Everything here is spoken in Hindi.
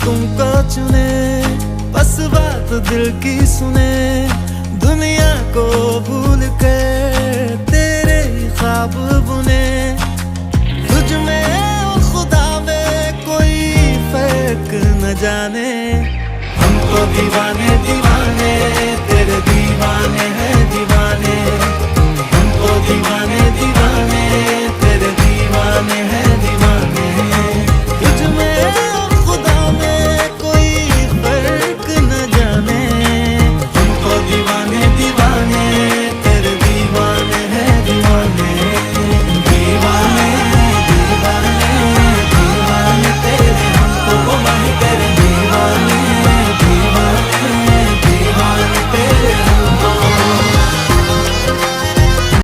तुमको चुने, बस बात दिल की सुने, दुनिया को भूल कर तेरे ख्वाब बुने। तुझ में और खुदा में कोई फर्क न जाने, हम तो दीवाने दीवाने तेरे दीवाने हैं दीवाने, हम तो दीवाने दीवाने तेरे दीवाने हैं